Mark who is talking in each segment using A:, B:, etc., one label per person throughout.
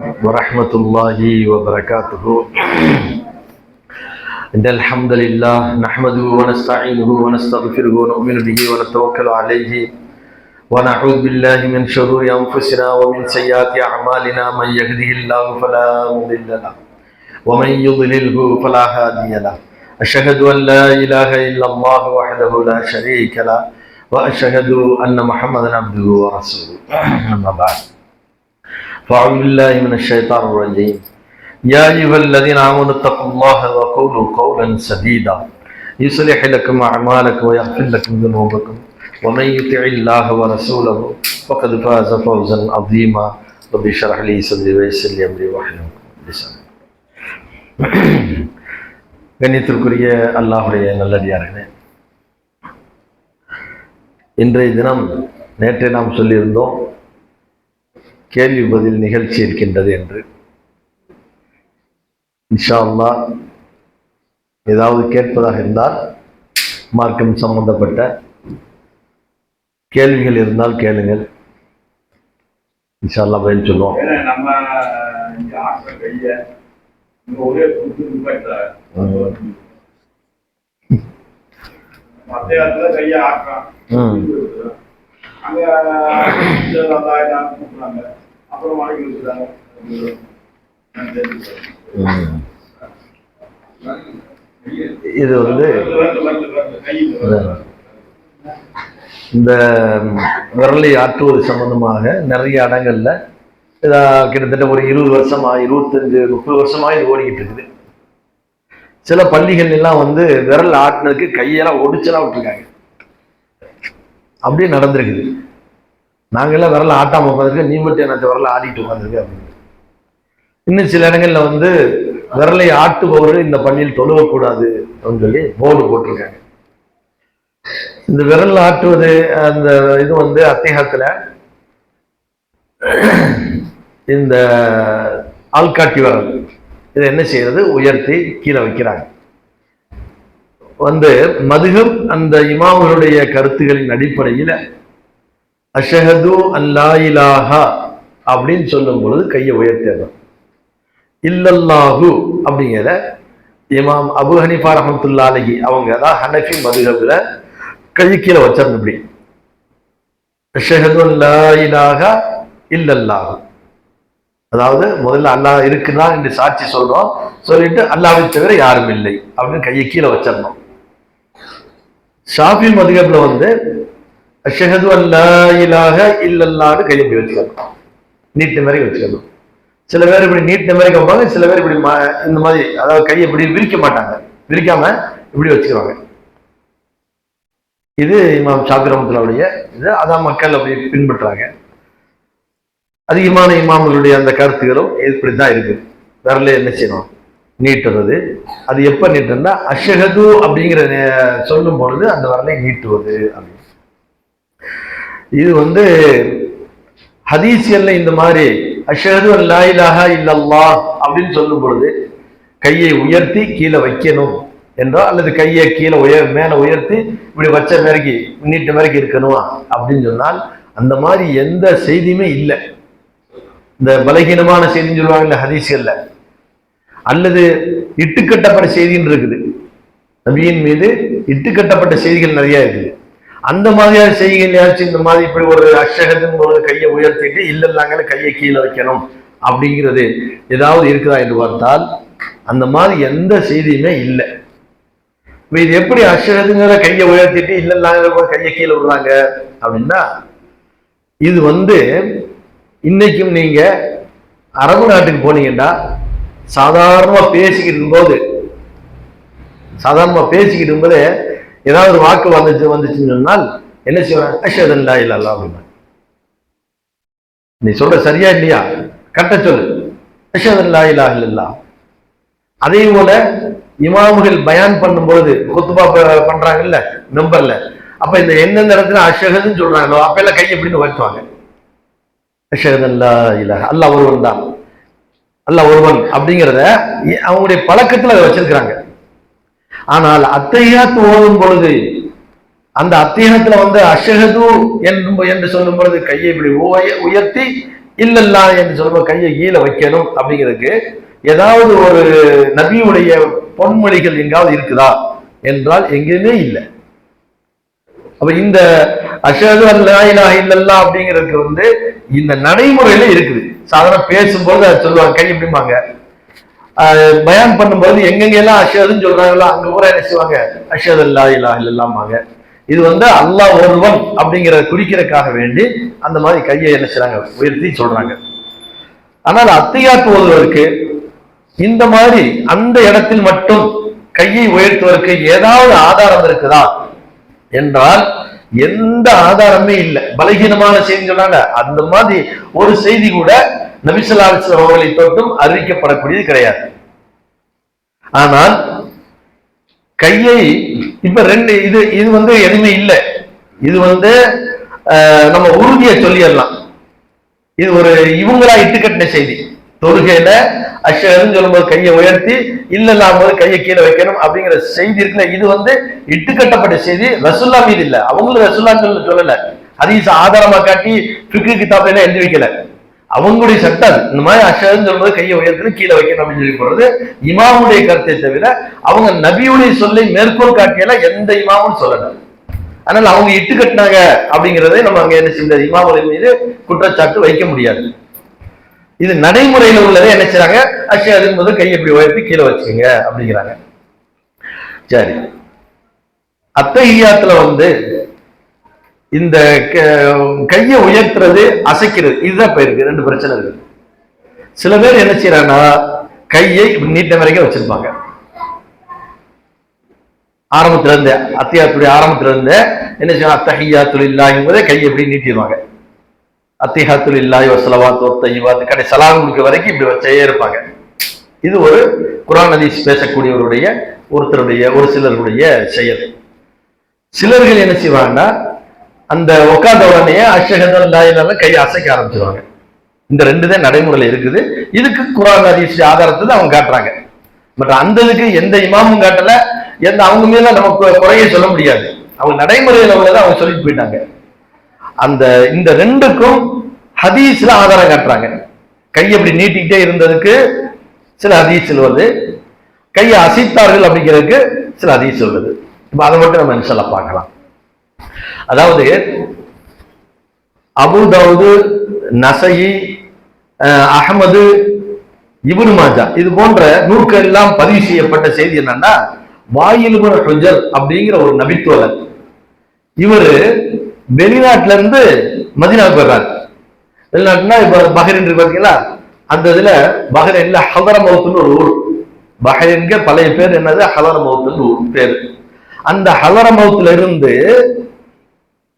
A: ورحمة الله وبركاته. إن الحمد لله نحمده ونستعينه ونستغفره ونؤمن به ونتوكل عليه ونعوذ بالله من شرور أنفسنا ومن سيئات أعمالنا. من يهده الله فلا مضل له ومن يضلله فلا هادي له. أشهد أن لا إله إلا الله وحده لا شريك له وأشهد أن محمدا عبده ورسوله. أما بعد فأعوذ بالله من الشيطان الرجيم. يا أيها الذين آمنوا اتقوا الله وقولوا قولا سديدا يصلح لكم أعمالكم ويغفر لكم ذنوبكم ومن يطع الله ورسوله فقد فاز فوزا عظيما. رب اشرح لي صدري ويسر لي أمري واحلل عقدة من لساني. கண்ணியத்திற்குரிய அல்லாஹ்வுடைய நல்லடியார்களே, இன்றைய தினம் நேற்றே நாம் சொல்லியிருந்தோம் கேள்வி பதில் நிகழ்ச்சி இருக்கின்றது என்று. இன்ஷா அல்லாஹ் ஏதாவது கேட்பதாக இருந்தால் மார்க்கம் சம்பந்தப்பட்ட கேள்விகள் இருந்தால் கேளுங்கள், இன்ஷா அல்லாஹ் பதில் சொல்லுவோம். இது இந்த விரலை ஆற்றுவது சம்பந்தமாக நிறைய இடங்கள்ல கிட்டத்தட்ட ஒரு 20 வருஷமா 25-30 வருஷமா இது ஓடிக்கிட்டு இருக்குது. சில பள்ளிகள் எல்லாம் விரல் ஆட்டினதுக்கு கையெல்லாம் ஒடிச்செல்லாம் விட்டுருக்காங்க. அப்படியே நடந்திருக்குது. நாங்கெல்லாம் விரல ஆட்டாம உட்காந்துருக்கு, நீ மட்டும் என்ன விரல ஆடிட்டு உட்காந்துருக்கு அப்படின்னு. இன்னும் சில இடங்கள்ல விரலை ஆட்டுபவர்கள் இந்த பள்ளியில் தொழுவக்கூடாது அப்படின்னு சொல்லி போர்டு போட்டிருக்காங்க. இந்த விரல் ஆட்டுவது அந்த இது அத்தியாகத்துல இந்த ஆள்காட்டி விரல் இதை என்ன செய்யறது, உயர்த்தி கீழே வைக்கிறாங்க. மதுஹப் அந்த இமாம்களுடைய கருத்துகளின் அடிப்படையில் அஷ்ஹது அல்லா இலாஹா அப்படின்னு சொல்லும் பொழுது கையை உயர்த்தணும். இல்லல்லாஹு அப்படிங்கிற இமாம் அபு ஹனீஃபா ரஹ்மத்துல்லாஹி அலைஹி அவங்க தான் ஹனஃபி மதுஹப்ல கை கீழே வச்சிடணும். இப்படி அஷ்ஹது அல்லா இலாஹா இல்லல்லாஹு, அதாவது முதல்ல அல்லாஹ் இருக்குதான் என்று சாட்சி சொல்றோம், சொல்லிட்டு அல்லாஹ்வை தவிர யாரும் இல்லை அப்படின்னு கையை கீழே வச்சிடணும். ஷாஃபி மதுஹப்ல அஷ்ஹது அல்லா இலாஹா இல்லல்லாஹ்னு கையை இப்படி வச்சுக்கணும், நீட்ட மாதிரி வச்சுக்கணும். சில பேர் இப்படி நீட்ட மாதிரி வைப்பாங்க, சில பேர் இப்படி இந்த மாதிரி, அதாவது கையை இப்படி விரிக்க மாட்டாங்க, விரிக்காம இப்படி வச்சுக்கிறாங்க. இது இமாம் ஷாஃபி ரஹ்மத்துல்லாஹி இது, அதான் மக்கள் அப்படி பின்பற்றாங்க. அதிகமான இமாம்களுடைய அந்த கருத்துகளும் இப்படிதான் இருக்கு. விரல என்ன செய்யணும், நீட்டுறது. அது எப்ப நீட்டுன்னா அஷ்ஹது அப்படிங்கிற சொல்லும் பொழுது அந்த விரலை நீட்டுவது அப்படின்னு. இது ஹதீஸ்ல இந்த மாதிரி அஷ்ஹது அல்லா இலாஹா இல்லல்லாஹ் அப்படின்னு சொல்லும் பொழுது கையை உயர்த்தி கீழே வைக்கணும் என்றோ, அல்லது கையை கீழே மேல உயர்த்தி இப்படி வச்ச மாதிரிக்கு நீட்ட மாதிரிக்கு இருக்கணும் அப்படின்னு சொன்னால் அந்த மாதிரி எந்த செய்தியுமே இல்லை. இந்த பலகீனமான செய்தின்னு சொல்லுவாங்கல்ல ஹதீஸ்கள்ல, அல்லது இட்டுக்கட்டப்பட்ட செய்தின்னு இருக்குது. நபியின் மீது இட்டுக்கட்டப்பட்ட செய்திகள் நிறைய இருக்குது. அந்த மாதிரியான செய்திகள் இந்த மாதிரி இப்படி ஒரு அஷ்ஹதுன்னு ஒரு கையை உயர்த்திட்டு இல்லைன்னாங்களே கையை கீழே வைக்கணும் அப்படிங்கிறது ஏதாவது இருக்குதா என்று பார்த்தால் அந்த மாதிரி எந்த செய்தியுமே இல்லை. இது எப்படி அஷ்ஹதுங்கிற கையை உயர்த்திட்டு இல்லைன்னாங்க கையை கீழே விடுறாங்க அப்படின்னா, இது இன்னைக்கும் நீங்க அரபு நாட்டுக்கு போனீங்கன்னா சாதாரணமா பேசிக்கிட்டு இருக்கும்போது ஏதாவது ஒரு வாக்கு வந்துச்சுன்னு சொன்னால் என்ன செய்வாங்க, அஷ்ஹது அல்லா இல்லாஹ் அப்படின்னா. நீ சொல்ற சரியா இல்லையா, கட்ட சொல்லு, அஷ்ஹது அல்லா இலாஹ இல்லல்லாஹ். அதே போல இமாமுகள் பயான் பண்ணும்போது குத்பா பண்றாங்கல்ல மெம்பர்ல, அப்ப இந்த எந்தெந்த இடத்துல அஷ்ஹதுன்னு சொல்றாங்களோ அப்ப எல்லாம் கை எப்படின்னு வச்சுவாங்க. அஷ்ஹது அல்லா இலாஹ, அல்லாஹ் ஒருவன் தான், அல்லாஹ் ஒருவன் அப்படிங்கிறத அவங்களுடைய பழக்கத்துல அதை வச்சிருக்கிறாங்க. ஆனால் அத்தையாத்து ஓதும் பொழுது அந்த அத்தியாயத்துல அஷ்ஹது என்று சொல்லும் பொழுது கையை இப்படி உயர்த்தி இல்லல்லா என்று சொல்லும்போது கையை கீழே வைக்கணும் அப்படிங்கிறதுக்கு ஏதாவது ஒரு நபியுடைய பொன்மொழிகள் எங்காவது இருக்குதா என்றால் எங்கேயுமே இல்லை. அப்ப இந்த அஷ்ஹது அல்லா இலாஹ இல்லல்லாஹ் அப்படிங்கிறதுக்கு இந்த நடைமுறையில இருக்குது. சாதாரண பேசும்போது அதை சொல்லுவாங்க, கை எப்படிம்பாங்க, பயான் பண்ணும்போது எங்கெங்கெல்லாம் அஷ்ஹதுன்னு சொல்றாங்களோ அங்க கூட என்ன செய்வாங்க, அஷ்ஹது அல்லா இலாஹ இல்லல்லாஹ்பாங்க. இது அல்லாஹ் ஒருவன் அப்படிங்கிறத குறிக்கிறதுக்காக வேண்டி அந்த மாதிரி கையை என்ன செய்றாங்க, உயர்த்தி சொல்றாங்க. ஆனால் அத்தியாத்து ஓதுவதற்கு இந்த மாதிரி அந்த இடத்தில் மட்டும் கையை உயர்த்துவதற்கு ஏதாவது ஆதாரம் இருக்குதா என்றால் எந்த ஆதாரமே இல்லை. பலகீனமான செய்தி சொல்றாங்க, அந்த மாதிரி ஒரு செய்தி கூட நபி ஸல்லல்லாஹு அலைஹி வஸல்லம் அவர்களை தொட்டும் அறிவிக்கப்படக்கூடியது கிடையாது. ஆனால் கையை இப்ப ரெண்டு இது எதுவுமே இல்லை. இது நம்ம உறுதியை சொல்லிடலாம். இது ஒரு இவங்களா இட்டுக்கட்டின செய்தி. தொழுகையில அஷ்ஹதுன்னு சொல்லும்போது கையை உயர்த்தி இல்லல்லாஹ் போது கையை கீழே வைக்கணும் அப்படிங்கிற செய்தி இருக்குல்ல, இது இட்டுக்கட்டப்பட்ட செய்தி. ரசூல்லா மீது இல்ல, அவங்களும் ரசூல்லா சொல்லல, ஹதீஸ் ஆதாரமா காட்டி ஃபிக்ஹ் கிதாப்ல எழுதி வைக்கல, அவங்களுடைய சட்டம். இந்த மாதிரி அஷ்ஹதுன்னு சொல்லும்போது கையை உயர்த்தி கீழே வைக்கணும் அப்படின்னு சொல்லி போறது இமாமுடைய கருத்தை தவிர அவங்க நபியுடைய சொல்லை மேற்கோள் காட்டியல எந்த இமாமும் சொல்லல. அதனால அவங்க இட்டுக்கட்டினாங்க அப்படிங்கிறதை நம்ம அங்க என்ன செய்ய இமாமுடைய மீது குற்றச்சாட்டு வைக்க முடியாது. இது நடைமுறையில் உள்ளதை என்ன செய்றாங்க, அஷ்ஹதுன்னு போது கையை எப்படி உயர்த்தி கீழே வச்சுக்கோங்க அப்படிங்கிறாங்க. சரி, அத்தஹியாத்துல இந்த கையை உயர்த்துறது அசைக்கிறது இதுதான் போயிருக்கு. ரெண்டு பிரச்சனை இருக்கு. சில பேர் என்ன செய்யறாங்கன்னா கையை நீட்ட வரைக்கும் வச்சிருப்பாங்க. ஆரம்பத்துல இருந்து அத்தியாத்துடைய ஆரம்பத்துல இருந்து என்ன செய்வாங்க, அத்தஹியாத்து லில்லாஹி என்பதை கையை எப்படி நீட்டிடுவாங்க. அத்திஹாத்து லில்லாஹி வஸ்ஸலவாத்து வத்தய்யிபாத் கடை சலாம் கொடுக்க வரைக்கும் இப்படி வச்சே இருப்பாங்க. இது ஒரு குர்ஆன் ஹதீஸ் பேசக்கூடியவருடைய ஒருத்தருடைய ஒரு சிலருடைய செயல். சிலர்கள் என்ன செய்வாங்கன்னா அந்த உட்கார்ந்த உடனே அஷ்ஹது அல்லா இல்லாஹ கையை அசைக்க ஆரம்பிச்சிருவாங்க. இந்த ரெண்டு தான் நடைமுறையில் இருக்குது. இதுக்கு குர்ஆன் ஹதீஸ் ஆதாரத்தை அவங்க காட்டுறாங்க. பட் அந்த இதுக்கு எந்த இமாமும் காட்டல, எந்த அவங்க மேல நமக்கு குறைய சொல்ல முடியாது. அவங்க நடைமுறையில் உள்ளதை அவங்க சொல்லிட்டு போயிட்டாங்க. இந்த ரெண்டுக்கும் ஹதீஸ்ல ஆதாரம் காட்டுறாங்க. கை அப்படி நீட்டிக்கிட்டே இருந்ததுக்கு சில ஹதீஸ்ல கையை அசைத்தார்கள் அப்படிங்கிறதுக்கு சில ஹதீஸ் உள்ளது. இப்ப அதை மட்டும் நம்ம இன்ஷா அல்லாஹ் பார்க்கலாம். அதாவது அபூ தாவூது, நஸஈ, அஹ்மது, இப்னு மாஜா இது போன்ற நூல்கள் எல்லாம் பதிவு செய்யப்பட்ட செய்தி என்னன்னா, வாயில் இப்னு ஹுஜர் அப்படிங்கிற ஒரு நபித்தோழர் இவரு வெளிநாட்டுல இருந்து மதீனாவுக்கு வர்றாரு. வெளிநாட்டுனா இப்ப பஹ்ரைன் இருக்கு பாத்தீங்களா, அந்த இதுல பஹ்ரைன்ல ஹலரமௌத்னு ஒரு ஊர். பஹ்ரைன்க பழைய பேர் என்னது, ஹலரமௌத்னு ஒரு பேரு. அந்த ஹலரமௌத்ல இருந்து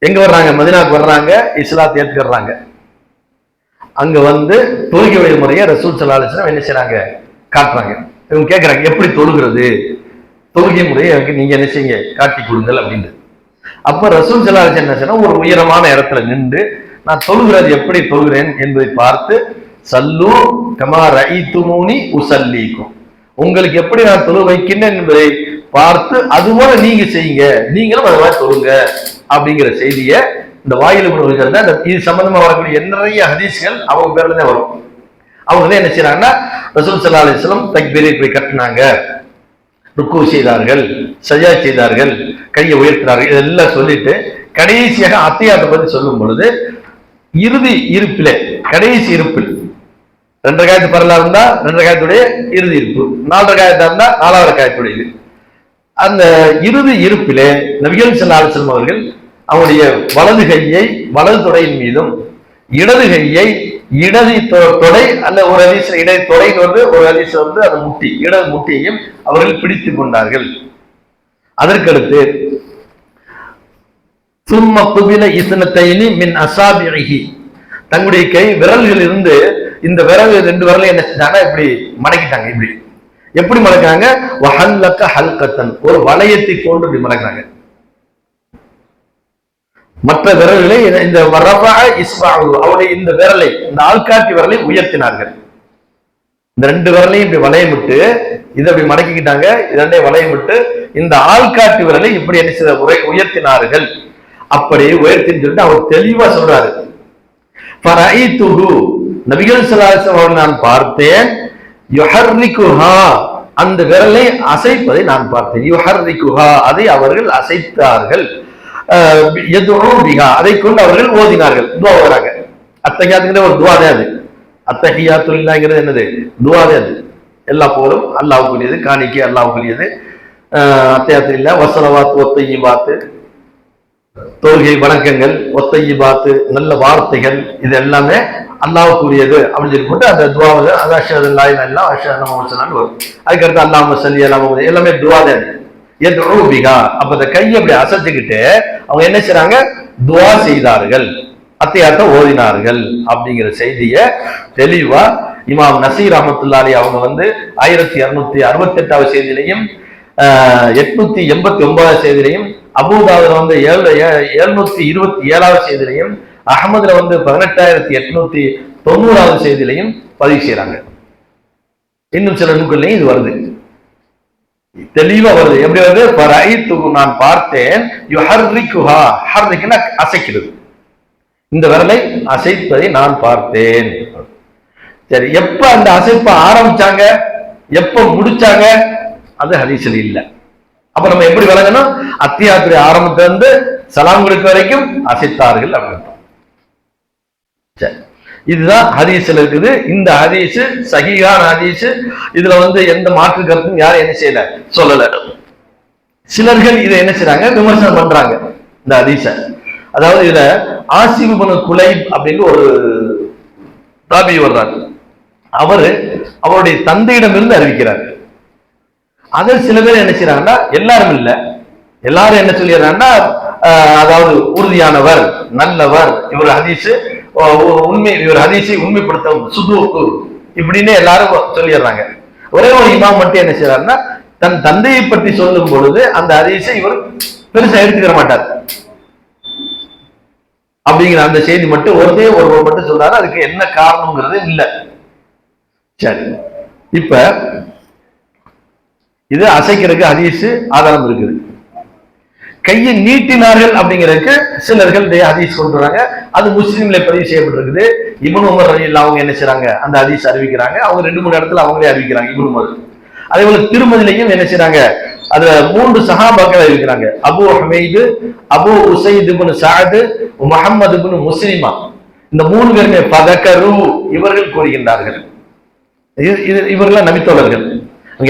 A: எங்க வர்றாங்க, மதீனாவுக்கு வர்றாங்க, இஸ்லாத்தை ஏத்துக்கிறாங்க. அங்க தொழுகை முறையை ரசூல் ஸல்லல்லாஹு அலைஹி வஸல்லம் என்ன செய்றாங்க, காட்டுறாங்க. இவங்க கேட்கறாங்க, எப்படி தொழுகிறது, தொழுகை முறையை நீங்க என்ன செய்யுங்க காட்டி கொடுங்கள் அப்படின்னு. அப்ப ரசூல் ஸல்லல்லாஹு அலைஹி வஸல்லம் என்ன செய்யணும், ஒரு உயரமான இடத்துல நின்று நான் தொழுகிறது எப்படி தொழுகிறேன் என்பதை பார்த்து, சல்லு கமா ரஅய்துமூனி உஸல்லிக்கும், உங்களுக்கு எப்படி நான் தொழு வைக்கின்றேன் என்பதை பார்த்து அதுபோல நீங்க செய்யுங்க, நீங்களும் அது மாதிரி தொழுங்க அப்படிங்கிற செய்தியை இந்த வாயில் இப்னு ஹுஜர் தான் இது சம்பந்தமா வரக்கூடிய நிறைய ஹதீஸ்கள் அவங்க பேர்ல தான் வரும். அவங்க தான் என்ன செய்யறாங்கன்னா, ரசூல் ஸல்லல்லாஹு அலைஹி வஸல்லம் தக்பீரை போய் கட்டினாங்க, ருக்கு செய்தார்கள், சஜா செய்தார்கள், கையை உயர்த்தினார்கள், இதெல்லாம் சொல்லிட்டு கடைசியாக அத்தியாத்தை பத்தி சொல்லும் பொழுது இறுதி இருப்பிலே, கடைசி இருப்பில் 2 ரக்காயத்து பரலா இருந்தா 2 ரக்காயத்துடைய இறுதி இருப்பு, 4 ரக்காயத்தா இருந்தா 4வது ரக்காயத்துடைய இது. அந்த இறுதி இருப்பிலே நபிகள் ஸல்லல்லாஹு அலைஹி வஸல்லம் அவர்கள் அவருடைய வலது கையை வலது தொடையின் மீதும் இடது கையை இடது தொடை அல்ல ஒரு ஹதீஸ்ல இடது தொடைன்னு ஒரு ஹதீஸ்ல அந்த முட்டி இடது முட்டியையும் அவர்கள் பிடித்துக் கொண்டார்கள். அதற்கடுத்து சும்ம குபில இஸ்னத்தைனி மின் அஸாபிஹி, தங்களுடைய கை விரல்கள் இருந்து இந்த விரல் 2 விரலை என்ன செஞ்சாங்க, இப்படி மடக்கிட்டாங்க. இப்படி எப்படி மடக்கிறாங்க, வஹல்லக ஹல்கத்தன், ஒரு வளையத்தை கொண்டு இப்படி மடக்கிறாங்க. மற்ற விரல்களை இந்த அவருடைய இந்த விரலை, இந்த ஆள்காட்டி விரலை உயர்த்தினார்கள். இந்த 2 விரலையும் இப்படி வளையமிட்டு இதை அப்படி மடக்கிக்கிட்டாங்க. இதே வளையமிட்டு இந்த ஆள்காட்டி விரலை இப்படி என்ன செய்த உயர்த்தினார்கள். அப்படி உயர்த்தின்னு சொல்லிட்டு அவர் தெளிவா சொல்றாரு, நபிகள் ஸல்லல்லாஹு அலைஹி வஸல்லம் நான் பார்த்தேன், யுஹர்ரிகுஹா அந்த விரலை அசைப்பதை நான் பார்த்தேன். யுஹர்ரிகுஹா அதை அவர்கள் அசைத்தார்கள். யதுஉ பிஹா அதை கொண்டு அவர்கள் ஓதினார்கள், துஆ ஓதுறாங்க. அத்தஹியாத்துங்கிற ஒரு துஆ தான் அது. அத்தஹியாத்து லில்லாஹ்ங்கிறது என்னது? துஆ தான் அது. எல்லா போலும் அல்லாஹ்வுக்குரியது, காணிக்கை அல்லாஹ்வுக்குரியது. அத்தஹியாத்து லில்லாஹ் வஸலவாத்து வத்தய்யிபாத்து தொழுகை வணக்கங்கள், ஒத்தையிபாத்து நல்ல வார்த்தைகள், இது எல்லாமே அல்லாஹ்வுக்குரியது அப்படின்னு சொல்லி போட்டு அந்த துஆவில் அது அஷ்ஹது அல்லா இலாஹா இல்லல்லாஹ் அஷ்ஹது அன்ன முஹம்மதன் ரசூலுல்லாஹ் வரும். அதுக்கடுத்து அல்லாஹும்ம ஸல்லி அலா முஹம்மது எல்லாமே துஆ தான். யதுஉ பிஹா அப்ப அந்த கையை அப்படி அசைச்சுக்கிட்டு அவங்க என்ன செய்றாங்க? துஆ செய்தார்கள், அத்தியாயத்தை ஓதினார்கள் அப்படிங்கிற செய்தியை தெளிவா இமாம் நசீர் ரஹ்மத்துல்லாஹி அலைஹி அவங்க 1268வது செய்தியிலையும் 889வது செய்தியிலையும், அபூதாவுல 727வது செய்தியிலையும், அஹமதுல 18,890வது செய்தியிலையும் பதிவு செய்யறாங்க. இன்னும் சில நூல்கள்லையும் இது வருது, தெளிவா வருது. எப்படி வருது? ஃபரைத்துஹு நான் பார்த்தேன், யுஹர்ரிகுஹா ஹர்ரிகுனா அசைக்கிறது, இந்த விரலை அசைப்பதை நான் பார்த்தேன். சரி, எப்ப அந்த அசைப்பை ஆரம்பிச்சாங்க, எப்ப முடிச்சாங்க, அது ஹதீஸ்ல இல்ல. அப்ப நம்ம எப்படி விளங்கணும்? அத்தியாயத்துடைய ஆரம்பத்துல இருந்து சலாம் கொடுக்க வரைக்கும் அசைத்தார்கள் அப்படின்னு. சரி, இதுதான் ஹதீஸ்ல இருக்குது. இந்த ஹதீஸ் சஹீஹான ஹதீஸ். இதுல எந்த மாற்று கருத்தும் யாரும் என்ன செய்யல, சொல்லல. சிலர்கள் இதை என்ன செய்றாங்க, விமர்சனம் பண்றாங்க இந்த ஹதீஸ. அதாவது இதுல ஆசிம் இப்னு குலைப் அப்படின்னு ஒரு தாபி வர்றாரு. அவருடைய தந்தையிடமிருந்து அறிவிக்கிறார். அதை சில பேர் என்ன செய்யறாங்கன்னா, எல்லாரும் இல்ல, எல்லாரும் என்ன சொல்லிடுறாங்கன்னா, அதாவது உறுதியானவர், நல்லவர், இவர் ஹதீஸ் உண்மை, இவர் ஹதீஸை உண்மைப்படுத்த சுதூக்கு இப்படின்னு எல்லாரும் சொல்லிடுறாங்க. ஒரே ஒரு இமாம் மட்டும் என்ன செய்யறாருன்னா, தன் தந்தையை பற்றி சொல்லும் பொழுது அந்த ஹதீஸை இவர் பெருசா எடுத்துக்கிற மாட்டார் அப்படிங்கிற அந்த செய்தி மட்டும் ஒருவர் மட்டும் சொல்றாரு. அதுக்கு என்ன காரணம்ங்கிறது இல்ல. சரி, இப்ப இது அசைக்கிறதுக்கு ஹதீஸ் ஆதாரம் இருக்குது. கையை நீட்டினார்கள் அப்படிங்கிறதுக்கு சிலர்கள் ஹதீஸ் கொண்டு வராங்க. அது முஸ்லிம்ல பதிவு செய்யப்பட்டிருக்குது. இப்னு உமர் ரலியல்லாஹு அன்ஹு என்ன செய்றாங்க, அந்த ஹதீஸ் அறிவிக்கிறாங்க. அவங்க 2-3 இடத்துல அவங்களே அறிவிக்கிறாங்க, இப்னு உமர். அதே போல திருமதிலையும் என்ன செய்றாங்க, அதுல 3 சஹாபாக்கள் அறிவிக்கிறாங்க. அபூ ஹுமைது, அபூ உசைத் இப்னு சஅத், முஹம்மது இப்னு முஸ்லிமா. இந்த 3 பேருமே ஃபதகரு இவர்கள் கூறுகின்றார்கள். இவர்கள் நபித்தோழர்கள்.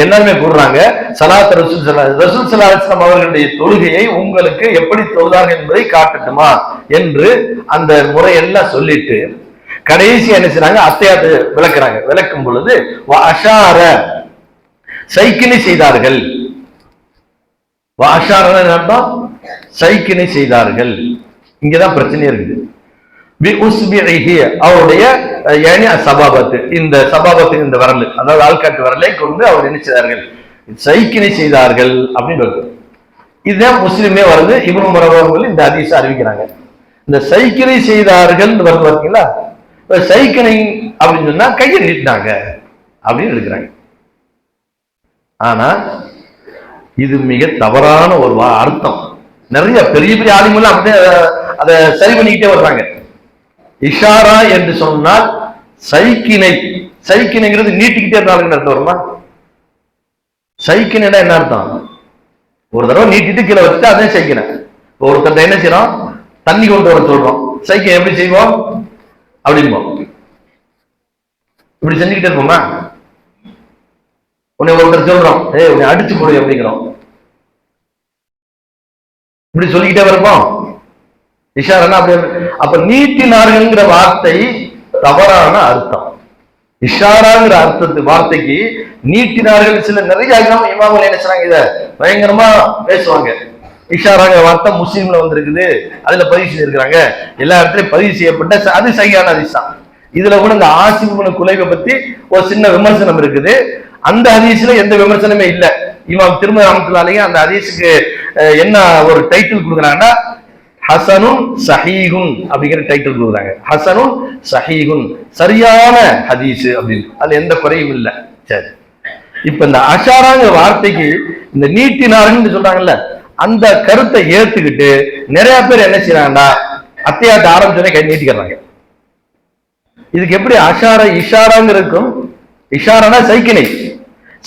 A: எல்லாருமே கூறுறாங்க, ஸலாத் ரசூல் ஸல்லல்லாஹு அலைஹி வஸல்லம் அவர்களுடைய தொழுகையை உங்களுக்கு எப்படி தொழுதார்கள் என்பதை காட்டட்டுமா என்று அந்த முறையெல்லாம் சொல்லிட்டு கடைசி என்ன செய்றாங்க, அத்தியாயத்தை விளக்குறாங்க. விளக்கும் பொழுது வஅஷார சைக்கினை செய்தார்கள். வஅஷார அர்த்தம் சைக்கினை செய்தார்கள். இங்கதான் பிரச்சனை இருக்குது. அவருடைய சபாபத்து, இந்த சபாபத்து இந்த விரல், அதாவது ஆள்காட்டு விரலை கொண்டு அவர் என்ன செய்தார்கள், சைக்கினை செய்தார்கள் அப்படின்னு வருது. இதுதான் முஸ்லிமே வருது. இப்னு உமர் அவர்கள் இந்த ஹதீஸை அறிவிக்கிறாங்க. இந்த சைக்கினை செய்தார்கள் வருது பார்த்தீங்களா, சைக்கினை அப்படின்னு சொன்னா கையை நீட்டினாங்க அப்படின்னு எடுக்கிறாங்க. ஆனா இது மிக தவறான ஒரு அர்த்தம். நிறைய பெரிய பெரிய ஆளுமெல்லாம் அப்படியே அதை சரி பண்ணிக்கிட்டே வர்றாங்க. இஷாரா என்று சொன்னால் சைக்கினைங்கிறது நீட்டிக்கிட்டே இருந்தாலும் அர்த்தம் வருமா? சைக்கினா என்ன அர்த்தம்? ஒரு தடவை நீட்டிட்டு கீழே வச்சுட்டு அதே சைக்கினை. ஒருத்தர் என்ன செய்யறோம், தண்ணி கொண்டு வர சொல்றோம், சைக்கிள் எப்படி செய்வோம் அப்படின்போம். இப்படி செஞ்சுக்கிட்டே இருப்போமா? உன்னை ஒருத்தர் சொல்றோம், உன்னை அடிச்சு போடு அப்படிங்கிறோம், இப்படி சொல்லிக்கிட்டே வரப்போம். இஷாரா அப்படி. அப்ப நீட்டினார்கள்ங்கிற வார்த்தை தவறான அர்த்தம். இஷாராங்கிற அர்த்தத்து வார்த்தைக்கு நீட்டினார்கள் சில நிறைய இமாம்கள் என்ன செய்றாங்க, இத பயங்கரமா பேசுவாங்க. இஷாராங்கிற வார்த்தை முஸ்லீம்ல வந்திருக்குது, அதுல பதிவு செய்திருக்கிறாங்க, எல்லா இடத்துலயும் பதிவு செய்யப்பட்ட அது சரியான ஹதீஸ் தான். இதுல கூட இந்த ஆசிம் இப்னு குலைபை பத்தி ஒரு சின்ன விமர்சனம் இருக்குது. அந்த ஹதீஸ்ல எந்த விமர்சனமே இல்லை. இமாம் திருமதி ரஹ்மத்துல்லாஹி அலைஹி அந்த ஹதீஸுக்கு என்ன ஒரு டைட்டில் கொடுக்குறாங்கன்னா, ஹசனுன் சஹீஹுன் அப்படிங்கிற டைட்டில் கொடுக்குறாங்க. ஹசனுன் சஹீஹுன், சரியான ஹதீஸ் அப்படின்னு. அதுல எந்த குறையும் இல்லை. சரி, இப்ப இந்த அஷாராங்கிற வார்த்தைக்கு இந்த நீட்டினார்கள் சொல்றாங்கல்ல, அந்த கருத்தை ஏத்துக்கிட்டு நிறைய பேர் என்ன செய்யறாங்கன்னா, அத்தியாயத்தை ஆரம்பிச்சோடனே கை நீட்டிக்கிறாங்க. இதுக்கு எப்படி அஷாரா இஷாராங்க இருக்கும்? இஷாரானா சைக்கினை,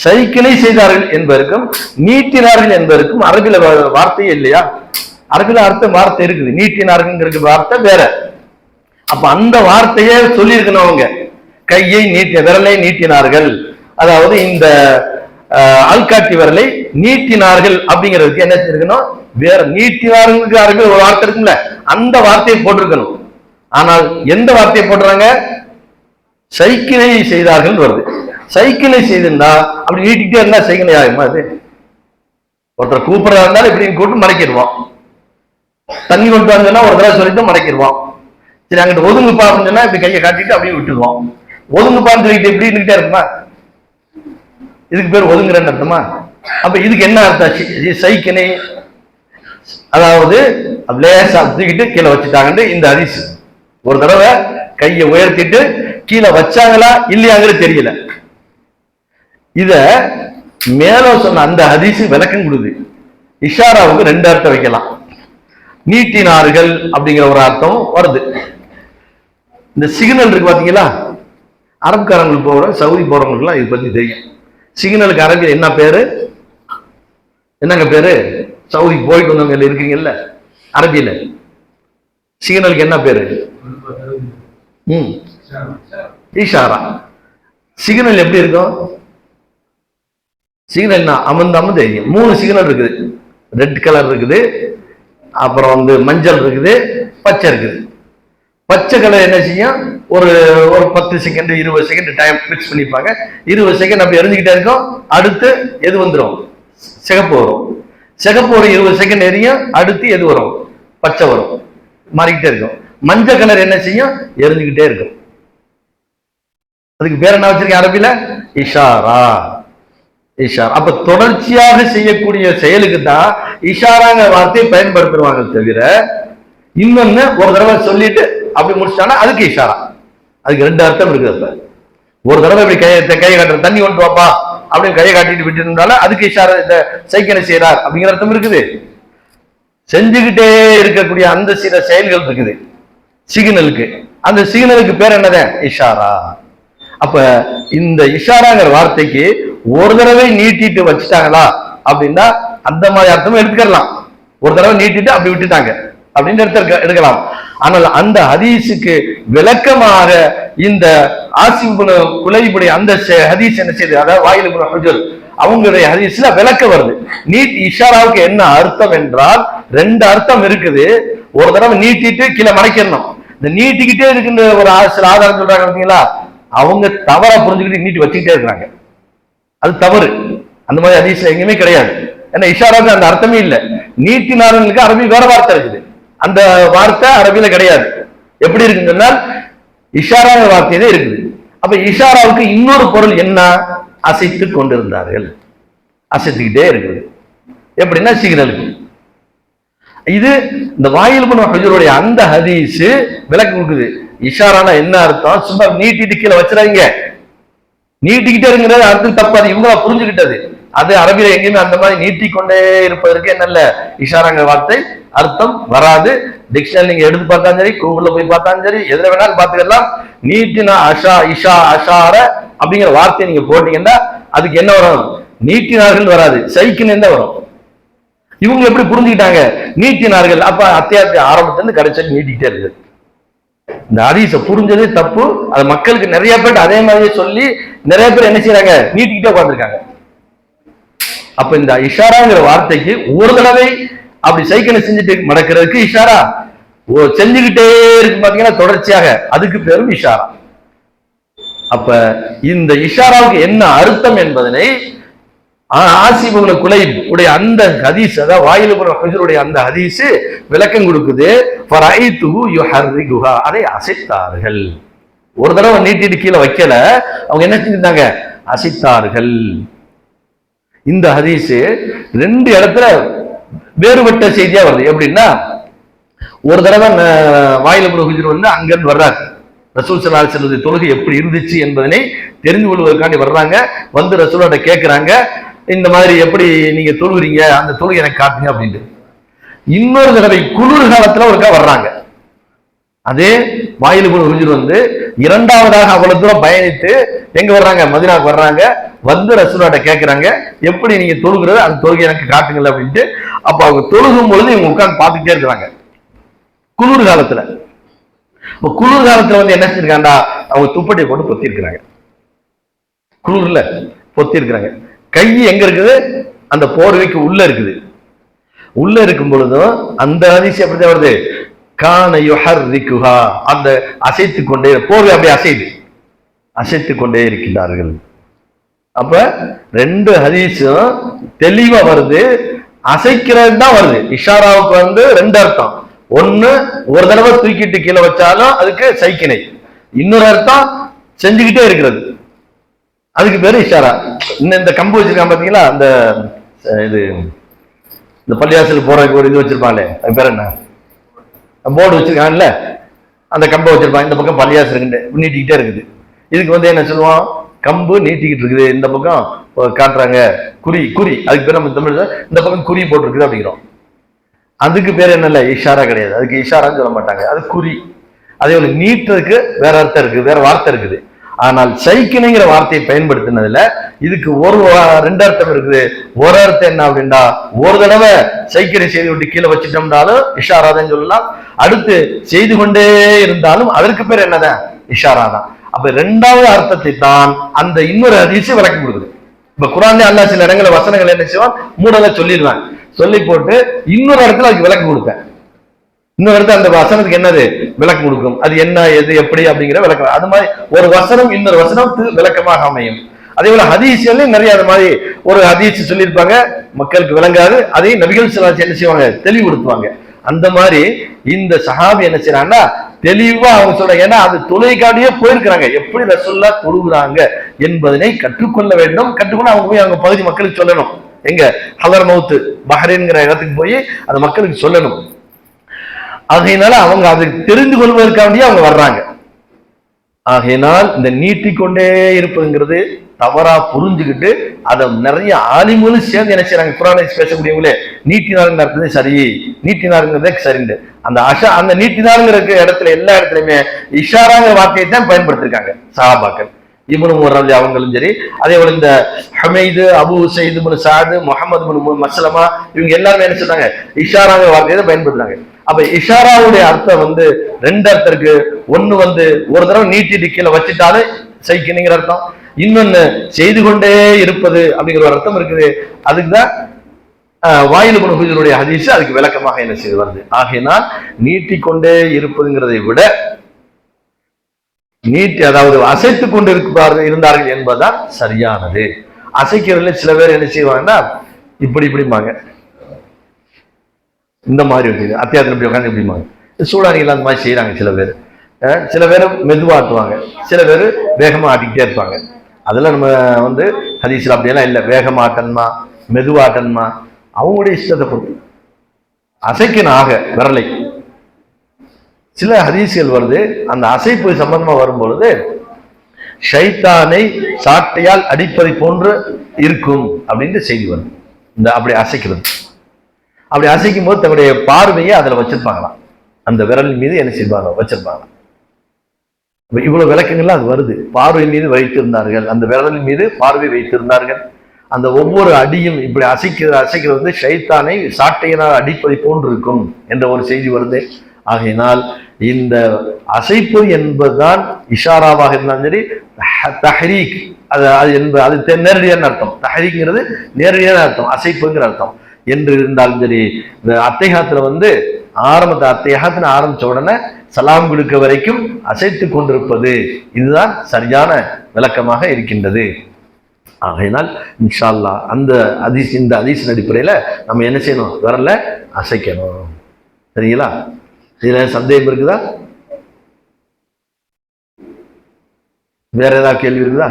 A: சைக்கினை செய்தார்கள் என்பதற்கும் நீட்டினார்கள் என்பதற்கும் அரபில வார்த்தையே இல்லையா? அரபில அர்த்தம் வார்த்தை இருக்குது, நீட்டினார்கள் வார்த்தை வேற. அப்ப அந்த வார்த்தையே சொல்லியிருக்கணும் அவங்க, கையை நீட்டி விரலை நீட்டினார்கள், அதாவது இந்த ஆள்காட்டி விரலை நீட்டினார்கள் அப்படிங்கிறதுக்கு என்ன இருக்கணும்? வேற நீட்டினார்களுக்கு அரபில் ஒரு வார்த்தை இருக்குல்ல, அந்த வார்த்தையை போட்டிருக்கணும். ஆனால் எந்த வார்த்தையை போடுறாங்க? சைக்கிளை செய்தார்கள் வருது. சைக்கிளை செய்திருந்தா அப்படி நீட்டிக்கிட்டே இருந்தா சைக்கிளை ஆகுமா? அது ஒருத்தர் கூப்பிடுறதா இருந்தாலும் இப்படி கூப்பிட்டு மடக்கிடுவான். தண்ணி கொண்டு வந்தோம்னா ஒரு தடவை சொல்லிட்டு மடக்கிடுவான். சரி அங்கிட்டு ஒதுங்குப்பா அப்படின்னு சொன்னா இப்படி கையை காட்டிட்டு அப்படியே விட்டுடுவான். ஒதுங்குப்பான்னு சொல்லிட்டு எப்படி இருந்துகிட்டே இருக்குமா? இதுக்கு பேர் ஒதுங்குறன்னு அர்த்தமா? அப்ப இதுக்கு என்ன அர்த்தம்? சைக்கினை, அதாவது லேசா தூக்கிட்டு கீழே வச்சுட்டாங்கன்னு இந்த ஹதீஸ். ஒரு தடவை கையை உயர்த்திட்டு கீழே வச்சாங்களா இல்லையாங்கிறது தெரியல. இத மேல சொன்ன அந்த ஹதீஸ் விளக்கம் கொடுது. இஷாராவுக்கு ரெண்டு அர்த்தம் வைக்கலாம். நீட்டினார்கள் அப்படிங்கிற ஒரு அர்த்தம் வருது. இந்த சிக்னல் இருக்கு பாத்தீங்களா, அரபுக்காரங்களுக்கு போற சவுதி போறவங்களுக்குலாம் இதை பத்தி தெரியும். சிக்னலுக்கு அரபியில் என்ன பேரு? என்னங்க பேரு? சவுதிக்கு போயிட்டு வந்தவங்க இருக்கீங்கல்ல, அரபியில சிக்னலுக்கு என்ன பேரு? இஷாரா. சிக்னல் எப்படி இருக்கும்? சிக்னல் அமர்ந்து தெரியும். 3 சிக்னல் இருக்குது. ரெட் கலர் இருக்குது, அப்புறம் மஞ்சள் இருக்குது, பச்சை இருக்குது. பச்சை கலர் என்ன செய்யும்? ஒரு 10 செகண்ட் 20 செகண்ட் டைம் பிக்ஸ் பண்ணிப்பாங்க. 20 செகண்ட் அப்படி எரிஞ்சுக்கிட்டே இருக்கும். அடுத்து எது வந்துடும்? சிகப்பு வரும். சிகப்பு ஒரு 20 செகண்ட் எரியும். அடுத்து எது வரும்? பச்சை வரும். மாறிக்கிட்டே இருக்கும். மஞ்சள் கலர் என்ன செய்யும்? எரிஞ்சுக்கிட்டே இருக்கும். அதுக்கு பேர் என்ன வச்சிருக்கேன் அரபில? இஷாரா. இஷாரா. அப்ப தொடர்ச்சியாக செய்யக்கூடிய செயலுக்கு தான் இஷாராங்கிற வார்த்தையை பயன்படுத்துவாங்க தவிர, இன்னொன்னு ஒரு தடவை சொல்லிட்டு அப்படி முடிச்சானா அதுக்கு இஷாரா. அதுக்கு ரெண்டு அர்த்தம் இருக்குது. அப்ப ஒரு தடவை இப்படி கையை காட்டுற, தண்ணி கொண்டு வாப்பா அப்படின்னு கையை காட்டிட்டு விட்டு இருந்தாலும் அதுக்கு இஷாரா, இந்த சைக்கிளை செய்யறார் அப்படிங்கிற அர்த்தம் இருக்குது. செஞ்சுக்கிட்டே இருக்கக்கூடிய அந்த சில செயல்கள் இருக்குது சிக்னலுக்கு. அந்த சிக்னலுக்கு பேர் என்னதான்? இஷாரா. அப்ப இந்த இஷாராங்கிற வார்த்தைக்கு ஒரு தடவை நீட்டிட்டு வச்சுட்டாங்களா அப்படின்னா அந்த மாதிரி அர்த்தமும் எடுத்துக்கலாம். ஒரு தடவை நீட்டிட்டு அப்படி விட்டுட்டாங்க அப்படின்னு எடுக்கலாம். ஆனால் அந்த ஹதீஸுக்கு விளக்கமாக இந்த ஆசிப் குலைபுடைய அந்த ஹதீஸ் என்ன செய்யுது? அதாவது வாயில் இப்னு ஹுஜர் அவங்களுடைய ஹதீஸ்ல விளக்க வருது. நீட் இஷாராவுக்கு என்ன அர்த்தம் என்றால் ரெண்டு அர்த்தம் இருக்குது. ஒரு தடவை நீட்டிட்டு கீழே மறைக்கணும். இந்த நீட்டிக்கிட்டே இருக்கின்ற ஒரு சில ஆதாரம் சொல்றாங்க பார்த்தீங்களா, அவங்க தவறா புரிஞ்சுக்கிட்டு நீட்டி வச்சுக்கிட்டே இருக்கிறாங்க. அது தவறு. அந்த மாதிரி ஹதீஸ்ல எங்கேயுமே கிடையாது. ஏன்னா இஷாராவுக்கு அந்த அர்த்தமே இல்லை. நீட்டினார்களுக்கு அரபி வேற வார்த்தை இருக்குது. அந்த வார்த்தை அரபியில கிடையாது. எப்படி இருக்குன்னா இஷாராங்கிற வார்த்தையே இருக்குது. அப்ப இஷாராவுக்கு இன்னொரு பொருள் என்ன? அசைத்து கொண்டிருந்தார்கள், அசைத்துக்கிட்டே இருக்குது. எப்படின்னா சிக்னலுக்கு. இது இந்த வாயில் இப்னு ஹுஜருடைய அந்த ஹதீஸ் விளக்கம் கொடுக்குது. இஷாரானா என்ன அர்த்தம்? சும்மா நீட்டிட்டு கீழே வச்சிடாதீங்க, நீட்டிக்கிட்டே இருக்கிறது அர்த்தம் தப்பாது. இவங்களா புரிஞ்சுக்கிட்டது. அது அரபியில எங்கேயுமே அந்த மாதிரி நீட்டிக்கொண்டே இருப்பதற்கு என்னல்ல இஷாராங்கிற வார்த்தை அர்த்தம் வராது. டிக்ஷனரி நீங்க எடுத்து பார்த்தாலும் சரி, கூகுள்ல போய் பார்த்தாலும் சரி, எதுல வேணாலும் பார்த்துக்கலாம். நீட்டினா அஷா இஷா அஷார அப்படிங்கிற வார்த்தையை நீங்க போட்டீங்கன்னா அதுக்கு என்ன வரும்? நீட்டினார்கள் வராது, சைக்கிள் தான் வரும். இவங்க எப்படி புரிஞ்சுக்கிட்டாங்க? நீட்டினார்கள். அப்ப அத்தியாயத்தை ஆரம்பத்திலிருந்து கடைசி நீட்டிக்கிட்டே இருக்கு. இந்த ஹதீஸை புரிஞ்சதே தப்பு. அது மக்களுக்கு நிறைய பேர் அதே மாதிரியே சொல்லி நிறைய பேர் என்ன செய்யறாங்க? நீட்டிக்கிட்டே உட்காந்துருக்காங்க. அப்ப இந்த இஷாராங்கிற வார்த்தைக்கு ஒரு தடவை அப்படி சைக்கிளை செஞ்சுட்டு மடக்கிறதுக்கு இஷாரா, செஞ்சுக்கிட்டே இருக்கு பாத்தீங்கன்னா தொடர்ச்சியாக, அதுக்கு பேரும் இஷாரா. அப்ப இந்த இஷாராவுக்கு என்ன அர்த்தம் என்பதனை ஆசிப் இப்னு குலைப் உடைய அந்த ஹதீஸ், அதாவது வாயில் இப்னு ஹுஜருடைய அந்த ஹதீஸ் விளக்கம் கொடுக்குது. ஃபரைதுஹு யுஹர்ரிகுஹா, அதை அசைத்தார்கள். ஒரு தடவை நீட்டிட்டு கீழே வைக்கல, அவங்க என்ன செஞ்சிருந்தாங்க? அசைத்தார்கள். இந்த ஹதீஸ் ரெண்டு இடத்துல வேறுபட்ட செய்தியா வருது. எப்படின்னா, ஒரு தடவை வாயில் இப்னு ஹுஜர் அங்கிருந்து வர்றாரு. ரசூல் ஸல்லல்லாஹு அலைஹி வஸல்லம் தொழுகை எப்படி இருந்துச்சு என்பதனை தெரிந்து கொள்வதற்காண்டி வர்றாங்க. ரசூலோட கேட்கிறாங்க, இந்த மாதிரி எப்படி நீங்க தொழுகிறீங்க, அந்த தொழுகை எனக்கு காட்டுங்க அப்படின்ட்டு. இன்னொரு தடவை குளிர் காலத்துல ஒருக்கா வர்றாங்க. அதே வாயில் இப்னு ஹுஜர் வந்து இரண்டாவதாக அவ்வளவு தூரம் பயணித்து எங்க வர்றாங்க, மதீனாவுக்கு வர்றாங்க. வந்து ரசூலுல்லாஹ்ட்ட கேட்கிறாங்க, எப்படி நீங்க தொழுகிறது, அந்த தொழுகை எனக்கு காட்டுங்கள் அப்படின்ட்டு. அப்ப அவங்க தொழுகும் பொழுது இவங்க உட்கார்ந்து பார்த்துட்டே இருக்கிறாங்க குளிர் காலத்துல. குளிர் காலத்துல வந்து என்ன செஞ்சிருக்காண்டா, அவங்க துப்பட்டியை போட்டு பொத்தி இருக்கிறாங்க, குளிர்ல பொத்தி இருக்கிறாங்க. கை எங்க இருக்குது, அந்த போர்வைக்கு உள்ள இருக்குது. உள்ள இருக்கும் பொழுதும் அந்த ஹதீஸ் எப்படி வருது, கான யுஹர்ரிகுஹா, அந்த அசைத்து கொண்டே, போர்வை அப்படியே அசைத்து கொண்டே இருக்கின்றார்கள். அப்ப ரெண்டு ஹதீஸும் தெளிவா வருது, அசைக்கிறது தான் வருது. இஷாராவுக்கு வந்து ரெண்டு அர்த்தம். ஒண்ணு, ஒரு தடவை தூக்கிட்டு கீழே வச்சாலும் அதுக்கு சைக்கினை, இன்னொரு அர்த்தம் செஞ்சுக்கிட்டே இருக்கிறது, அதுக்கு பேரு இஷாரா. இன்னும் இந்த கம்பு வச்சிருக்காங்க பாத்தீங்களா, அந்த இது இந்த பள்ளியாசல் போறதுக்கு ஒரு இது வச்சிருப்பாங்களே, அது பேர் என்ன, போர்டு வச்சிருக்காங்கல்ல, அந்த கம்பை வச்சிருப்பாங்க. இந்த பக்கம் பள்ளியாசல் நீட்டிக்கிட்டே இருக்குது. இதுக்கு வந்து என்ன சொல்லுவோம், கம்பு நீட்டிக்கிட்டு இருக்குது, இந்த பக்கம் காட்டுறாங்க குறி, அதுக்கு பேர் நம்ம தமிழ் இந்த பக்கம் குறி போட்டிருக்குது அப்படிங்கிறோம். அதுக்கு பேர் என்னல்ல, இஷாரா கிடையாது, அதுக்கு இஷாரான்னு சொல்ல மாட்டாங்க, அது குறி. அதே போல நீட்டுறதுக்கு வேற அர்த்தம் இருக்கு, வேற வார்த்தை இருக்குது. ஆனால் சைக்கிளைங்கிற வார்த்தையை பயன்படுத்தினதுல இதுக்கு ரெண்டு அர்த்தம் இருக்குது. ஒரு அர்த்தம் என்ன அப்படின்னா, ஒரு தடவை சைக்கிளை செய்து விட்டு கீழே வச்சுட்டோம்னாலும் இஷாராதான் சொல்லலாம், அடுத்து செய்து கொண்டே இருந்தாலும் அதற்கு பேர் என்னதான், இஷாரா தான். அப்ப ரெண்டாவது அர்த்தத்தை தான் அந்த இன்னொரு ஹதீஸ் விளக்கம் கொடுக்குது. இப்ப குர்ஆன்ல அல்லாஹ் சில இடங்களை வசனங்கள் என்ன செய்வான், மூடல சொல்லிடுவேன், சொல்லி போட்டு இன்னொரு இடத்துல அதுக்கு விளக்கம் கொடுப்பேன். இன்னொரு இடத்துல அந்த வசனத்துக்கு என்னது விளக்கம் கொடுக்கும், அது என்ன எது எப்படி அப்படிங்கிற விளக்கம். அது மாதிரி ஒரு வசனம் இன்னொரு வசனத்துக்கு விளக்கமாக அமையும். அதே போல ஹதீஸ்லயும் நிறைய அது மாதிரி ஒரு ஹதீஸ் சொல்லியிருப்பாங்க, மக்களுக்கு விளங்காது, அதையும் நபிகள் ஸல்லல்லாஹு அலைஹி வஸல்லம் என்ன செய்வாங்க, தெளிவுபடுத்துவாங்க. அந்த மாதிரி இந்த சஹாபி என்ன செய்யறாங்கன்னா தெளிவா அவங்க சொல்றாங்க, ஏன்னா அது தொழுகைக்காண்டியே போயிருக்கிறாங்க, எப்படி ரசூலுல்லாஹ் தொழுகிறாங்க என்பதனை கற்றுக்கொள்ள வேண்டும். கற்றுக்கொண்டு அவங்க போய் அவங்க பகுதி மக்களுக்கு சொல்லணும். எங்க ஹலர்மவுத் பஹ்ரைன்ங்கிற இடத்துக்கு போய் அந்த மக்களுக்கு சொல்லணும். ஆகையினால அவங்க அதை தெரிந்து கொள்வதற்காண்டியே அவங்க வர்றாங்க. ஆகையினால் இந்த நீட்டிக்கொண்டே இருப்பதுங்கிறது தவறா புரிஞ்சுக்கிட்டு அதை நிறைய ஆலிம்களும் சேர்ந்து என்ன செய்யறாங்க, குர்ஆனை பேசக்கூடியவங்களே நீட்டினாருங்கிற அர்த்தத்தை சரி, நீட்டினாருங்கிறதே சரிண்டு அந்த நீட்டினாருங்கிற இடத்துல எல்லா இடத்துலயுமே இஷாராங்கிற வார்த்தையை தான் பயன்படுத்திருக்காங்க சஹாபாக்கள். இப்னு உமர் அவங்களும் சரி, அதே போல இந்த ஹமைது, அபு உசைத் இப்னு சாத், முஹம்மது இப்னு மஸ்லமா, இவங்க எல்லாருமே என்ன சொல்றாங்க, இஷாராங்கிற வார்த்தையை தான் பயன்படுத்துறாங்க. அப்ப இஷாராவுடைய அர்த்தம் வந்து ரெண்டு அர்த்தம் இருக்கு. ஒண்ணு வந்து ஒரு தடவை நீட்டிட்டு கீழே வச்சுட்டாலும் சைக்கினிங்கிற அர்த்தம், இன்னொன்னு செய்து கொண்டே இருப்பது அப்படிங்கிற ஒரு அர்த்தம் இருக்குது. அதுக்குதான் வாயில் இப்னு ஹுஜருடைய ஹதீஸ் அதுக்கு விளக்கமாக என்ன செய்து வருது. ஆகையினால் நீட்டிக்கொண்டே இருப்பதுங்கிறதை விட அதாவது அசைத்து கொண்டு இருந்தார்கள் என்பதுதான் சரியானது. அசைக்கிறதுல சில பேர் என்ன செய்வாங்கன்னா இப்படிம்பாங்க, இந்த மாதிரி வச்சு அத்தியாயத்தில் இப்படி உட்காந்து இப்படிம்பாங்க. சூடானிகள் அந்த மாதிரி செய்யறாங்க சில பேர். சில பேர் மெதுவா ஆட்டுவாங்க, சில பேர் வேகமா ஆட்டிக்கிட்டே இருப்பாங்க. அதெல்லாம் நம்ம வந்து ஹதீஸ்ல அப்படியெல்லாம் இல்லை, வேகமா ஆட்டன்மா மெதுவா ஆட்டன்மா அவங்களுடைய இஷ்டத்தை பொறுத்து அசைக்கணும். ஆக விரலை சில ஹதீஸ்கள் வருது, அந்த அசைப்பு சம்பந்தமா வரும்பொழுது ஷைத்தானை சாட்டையால் அடிப்பதை போன்று இருக்கும் அப்படின்ட்டு செய்தி வருது. இந்த அப்படி அசைக்கிறது, அப்படி அசைக்கும் போது தன்னுடைய பார்வையை அதுல வச்சிருப்பாங்களாம், அந்த விரல் மீது என்ன செய்வாங்க வச்சிருப்பாங்களாம். இவ்வளவு விளக்கங்கள்லாம் அது வருது. பார்வை மீது வைத்திருந்தார்கள், அந்த விரலின் மீது பார்வை வைத்திருந்தார்கள். அந்த ஒவ்வொரு அடியும் இப்படி அசைக்கிறது வந்து ஷைத்தானை சாட்டையினால் அடிப்பதை போன்று இருக்கும் என்ற ஒரு செய்தி வருது. ஆகையினால் இந்த அசைப்பு என்பதுதான் இஷாராவாக இருந்தாலும் சரி, தஹ்ரீக் அது நேரடியான அர்த்தம், தஹ்ரீக்ங்கிறது நேரடியான அர்த்தம், அசைப்புங்கிற அர்த்தம் என்று இருந்தாலும் சரி. இந்த அத்தைஹாத்துல வந்து அத்தைஹாத்துல ஆரம்பிச்ச உடனே சலாம் கொடுக்க வரைக்கும் அசைத்து கொண்டிருப்பது, இதுதான் சரியான விளக்கமாக இருக்கின்றது. ஆகையினால் இன்ஷா அல்லாஹ் இந்த ஹதீஸின் அடிப்படையில நம்ம என்ன செய்யணும், விரல்ல அசைக்கணும். சரிங்களா? இதுல சந்தேகம் இருக்குதா? வேற ஏதாவது கேள்வி இருக்குதா?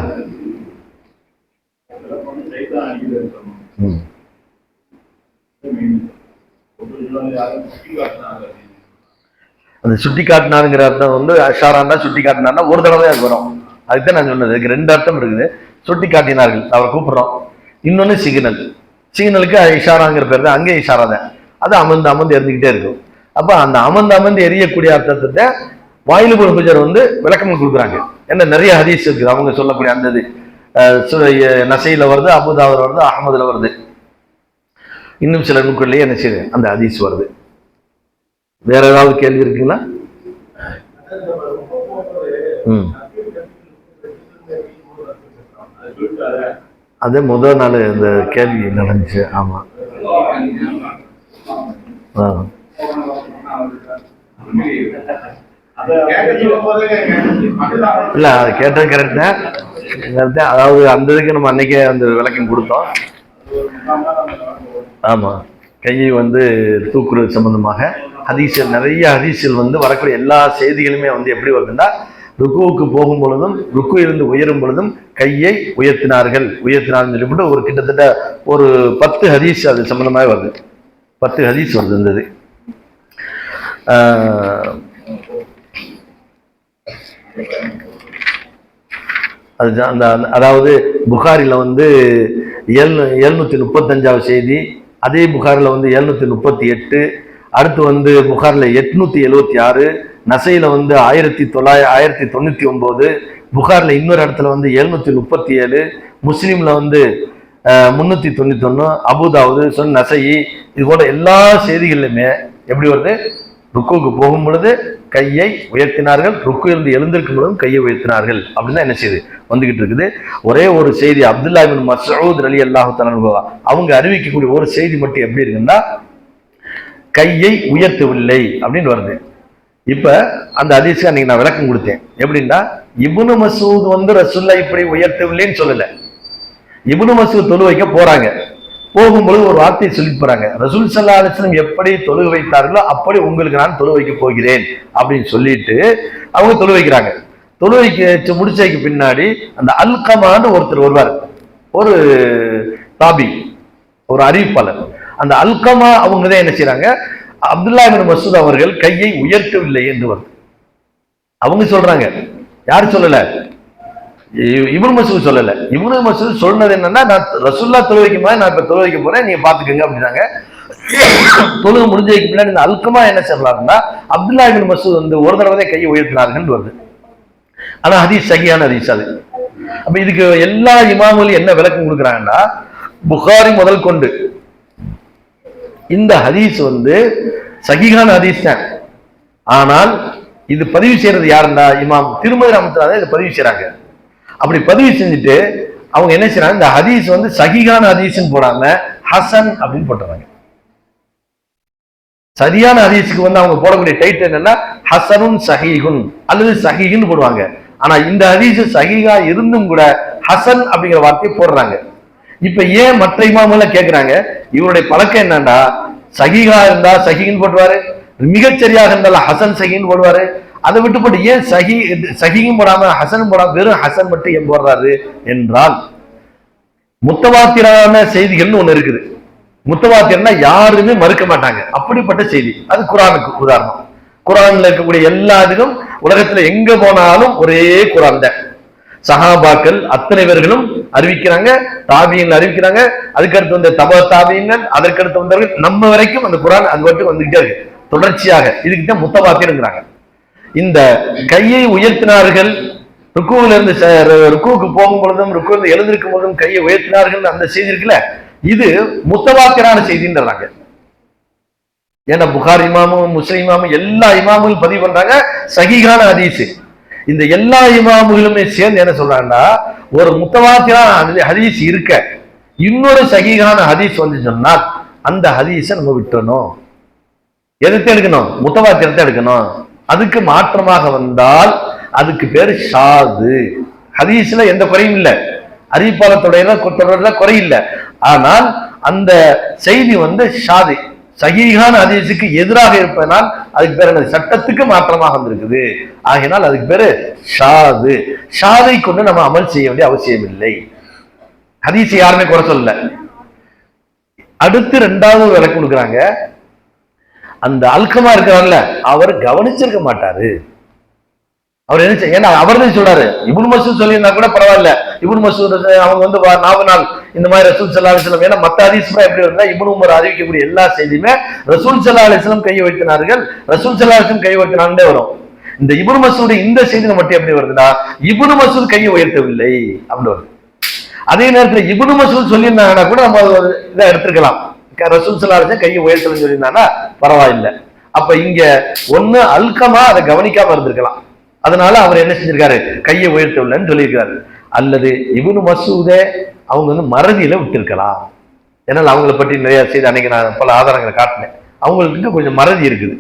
A: அந்த சுட்டி காட்டினாருங்கிற அர்த்தம் வந்து அஷாராண்டா சுட்டி காட்டினார்னா ஒரு தடவை அது வரும். அதுக்குதான் நான் சொன்னது, அதுக்கு ரெண்டு அர்த்தம் இருக்குது. சுட்டி காட்டினார்கள், அவரை கூப்பிடுறோம். இன்னொன்னு சிக்னலுக்கு இஷாராங்கிற பேர் தான், அங்கே இஷாரா தான். அது அமர்ந்து இருந்துகிட்டே இருக்கும். அப்ப அந்த அமர்ந்து எரியக்கூடிய அர்த்தத்தை வாயில் இப்னு ஹுஜர் வந்து விளக்கம் கொடுக்குறாங்க. என்ன நிறைய ஹதீஸ் இருக்குது அவங்க சொல்லக்கூடிய அந்த இது நசையில வருது, அபூதாவுல வருது, அஹ்மதுல வருது, இன்னும் சில நூல்கள்லயே என்ன செய்யுது அந்த ஹதீஸ் வருது. வேற ஏதாவது கேள்வி இருக்குங்களா? அது முதல் நாள் இந்த கேள்வி நடந்துச்சு. ஆமா, இல்ல அது கேட்டது கரெக்ட் தான். அதாவது அந்த இதுக்கு நம்ம அன்னைக்கே அந்த விளக்கம் கொடுத்தோம். ஆமா, கையை வந்து தூக்குறது சம்பந்தமாக ஹதீஸில் நிறைய ஹதீஸில் வந்து வரக்கூடிய எல்லா செய்திகளுமே வந்து எப்படி வருதுன்னா, ருக்குவுக்கு போகும் பொழுதும் ருக்கு இருந்து உயரும் பொழுதும் கையை உயர்த்தினார்கள் சொல்லிவிட்டு ஒரு கிட்டத்தட்ட ஒரு 10 ஹதீஸ் அது சம்பந்தமாக வருது. 10 ஹதீஸ் வருது இருந்தது. அதுதான் அந்த அதாவது புகாரில வந்து 735வது செய்தி, அதே புகாரில் வந்து 738, அடுத்து வந்து புகாரில் 876, நசையில வந்து 1999, புகாரில் இன்னொரு இடத்துல வந்து 737, முஸ்லீம்ல வந்து 391, அபூதாவுது சொன்ன நசை, இது போல எல்லா செய்திகளிலுமே எப்படி வருது? ருக்குவுக்கு போகும் பொழுது கையை உயர்த்தினார்கள், ருக்கு இருந்து எழுந்திருக்கும் பொழுதும் கையை உயர்த்தினார்கள் அப்படின்னு என்ன செய்யுது வந்துகிட்டு இருக்குது. ஒரே ஒரு செய்தி அப்துல்லா இப்னு மஸ்ஊத் ரலியல்லாஹு தஆலா அவங்க அறிவிக்கக்கூடிய ஒரு செய்தி மட்டும் எப்படி இருக்குன்னா, கையை உயர்த்தவில்லை அப்படின்னு வருது. இப்ப அந்த ஹதீஸ்க்கு அன்னைக்கு நான் விளக்கம் கொடுத்தேன். எப்படின்னா, இப்னு மஸ்ஊத் வந்து ரசூலுல்லாஹ் இப்படி உயர்த்தவில்லைன்னு சொல்லல. இப்னு மஸ்ஊத் தொழு வைக்க போறாங்க, போகும்பொழுது ஒரு வார்த்தையை சொல்லிட்டு போறாங்க, ரசூல் ஸல்லல்லாஹு அலைஹி வஸல்லம் எப்படி தொழு வைத்தார்களோ அப்படி உங்களுக்கு நான் தொழு வைக்க போகிறேன் அப்படின்னு சொல்லிட்டு அவங்க தொழு வைக்கிறாங்க. தொழு வைக்க முடிச்சதுக்கு பின்னாடி அந்த அல்கமான்னு ஒருத்தர் வருவார், ஒரு தாபி, ஒரு அறிவிப்பாளர். அந்த அல்கமா அவங்க தான் என்ன செய்யறாங்க, அப்துல்லா இப்னு மஸ்ஊத் அவர்கள் கையை உயர்த்தவில்லை என்று வருது. அவங்க சொல்றாங்க, யாரு சொல்லல, இப்னு மஸ்ஊத் சொல்லல. இப்னு மஸ்ஊத் சொன்னது என்னன்னா, நான் ரசூலுல்லாஹ் தொழு வைக்கும் போது நான் இப்ப தொழு வைக்க போறேன், நீங்க பாத்துக்கங்க அப்படின்னாங்க. தொழுகை முடிஞ்சதுக்கு பின்னாடி இந்த அல்கமா என்ன சொல்றாருன்னா, அப்துல்லா இப்னு மஸ்ஊத் வந்து ஒரு தடவை தான் கையை உயர்த்தினார்கள் வருது. ஆனா ஹதீஸ் சஹீஹான ஹதீஸ் அது. அப்ப இதுக்கு எல்லா இமாம்களும் என்ன விளக்கம் கொடுக்குறாங்கன்னா, புகாரி முதல் கொண்டு இந்த ஹதீஸ் வந்து சஹீஹான ஹதீஸ் தான். ஆனால் இது பதிவு செய்யறது யாருன்னா, இமாம் திருமதி ரஹ்மத்துல்லாஹி இதை பதிவு செய்யறாங்க. அப்படி பதிவு செஞ்சுட்டு அவங்க என்ன செய்யறாங்க, இந்த ஹதீஸ் வந்து சஹீஹான ஹதீஸ்னு போடாம ஹசன் அப்படின்னு போட்டுறாங்க. சரியான ஹதீஸுக்கு வந்து அவங்க போடக்கூடிய டைட்டில் என்னன்னா, ஹசனுன் சஹீஹுன் அல்லது சஹீஹ்னு போடுவாங்க. ஆனா இந்த ஹதீஸ் சஹீஹா இருந்தும் கூட ஹசன் அப்படிங்கிற வார்த்தையை போடுறாங்க. இப்ப ஏன் மற்ற இமாம்கள் கேட்கிறாங்க, இவருடைய பழக்கம் என்னன்னா, சஹீஹா இருந்தா சஹீஹ்னு போடுவாரு, மிகச்சரியாக இருந்தாலும் ஹசன் சஹீஹ்னு போடுவாரு. அதை விட்டு போட்டு ஏன் சஹீஹும் போடாம ஹசனும் போடாம வெறும் ஹசன் மட்டும் ஏன் போடுறாரு என்றால், முத்தவாத்திரான செய்திகள்னு ஒண்ணு இருக்குது. முத்தவாத்திரம்னா யாருமே மறுக்க மாட்டாங்க, அப்படிப்பட்ட செய்தி. அது குர்ஆனுக்கு உதாரணம். குர்ஆன்ல இருக்கக்கூடிய எல்லா இதுக்கும் உலகத்துல எங்க போனாலும் ஒரே குர்ஆன் தான். சஹாபாக்கள் அத்தனை பேர்களும் அறிவிக்கிறாங்க, தாபியங்கள் அறிவிக்கிறாங்க, அதுக்கடுத்து வந்த தப தாபியங்கள், அதற்கடுத்து வந்தவர்கள், நம்ம வரைக்கும் அந்த குர்ஆன் அது மட்டும் வந்துகிட்டே இருக்கு தொடர்ச்சியாக. இதுக்கு தான் முத்தவாத்திரங்கிறாங்க. இந்த கையை உயர்த்தினார்கள், ருக்குவுல இருந்து ருக்குவுக்கு போகும் பொழுதும் ருக்குவிலிருந்து எழுந்திருக்கும் பொழுதும் கையை உயர்த்தினார்கள் அந்த செய்தி இருக்குல்ல, இது முத்தவாத்திரான செய்தின்றாங்க. ஏன்னா புகார் இமாமும் முஸ்லிம் இமாமும் எல்லா இமாமும் பதிவு பண்றாங்க சஹீஹான ஹதீஸ். இந்த எல்லா இமாமுகளுமே சேர்ந்து என்ன சொல்றாங்கன்னா, ஒரு முத்தவாத்திரான ஹதீஸ் இருக்க இன்னொரு சஹீஹான ஹதீஸ் வந்து சொன்னால் அந்த ஹதீஸை நம்ம விட்டணும். எதுக்கு எடுக்கணும்? முத்தவாத்திரத்தை எடுக்கணும். அதுக்கு மாற்றமாக வந்தால் அதுக்கு பேரு ஷாது. ஹதீஸ்ல எந்த குறையும் இல்லை, அறிவிப்பாளர் குறை இல்லை. ஆனால் அந்த செய்தி வந்து ஷாது, சஹீஹான ஹதீஸுக்கு எதிராக இருப்பதனால் அதுக்கு பேர் என்ன, சட்டத்துக்கு மாற்றமாக வந்திருக்குது. ஆகினால் அதுக்கு பேரு ஷாது. ஷாதை கொண்டு நம்ம அமல் செய்ய வேண்டிய அவசியம் இல்லை. ஹதீஸ் யாருமே குறை சொல்லல. அடுத்து 2வது விளக்கம் கொடுக்குறாங்க, அந்த அல்கமா இருக்கிறார்ல அவர் கவனிச்சிருக்க மாட்டாரு. அவர் என்ன, ஏன்னா அவர் தான் சொல்றாரு. இப்னு மஸ்ஊத் சொல்லியிருந்தா கூட பரவாயில்ல, இப்னு மஸ்ஊத் அவங்க வந்து 4 நாள் இந்த மாதிரி ரசூல் ஸல்லல்லாஹு அலைஹி வஸல்லம், ஏன்னா மத்த ஹதீஸ் எப்படி இருந்தா இப்னு உமர் அறிவிக்கக்கூடிய எல்லா செய்தியுமே ரசூல் ஸல்லல்லாஹு அலைஹி வஸல்லம் கையை வைத்தினார்கள், ரசூல் ஸல்லல்லாஹு அலைஹி வஸல்லம் கை வைத்தினாலே வரும். இந்த இப்னு மஸ்ஊத் இந்த செய்தியில மட்டும் எப்படி வருதுன்னா இப்னு மஸ்ஊத் கையை உயர்த்தவில்லை அப்படின்னு வருது. அதே நேரத்தில் இப்னு மஸ்ஊத் சொல்லியிருந்தாங்கன்னா கூட நம்ம இதை எடுத்துக்கலாம். ரசூல் ஸல்லல்லாஹு அலைஹி வஸல்லம் கையை உயர்த்தலன்னு சொல்லியிருந்தாங்கன்னா பரவாயில்லை. அப்ப இங்க ஒண்ணு அல்கமா அதை கவனிக்காம இருந்திருக்கலாம், அதனால அவர் என்ன செஞ்சிருக்காரு, கையை உயர்த்தவில்லைன்னு சொல்லியிருக்காரு. அல்லது இப்னு மஸ்ஊதே அவங்க மறதியில விட்டுருக்கலாம். ஏன்னா அவங்களை பற்றி நிறைய செய்தி அன்னைக்கு நான் பல ஆதாரங்களை காட்டினேன். அவங்களுக்கு கொஞ்சம் மறதி இருக்குது.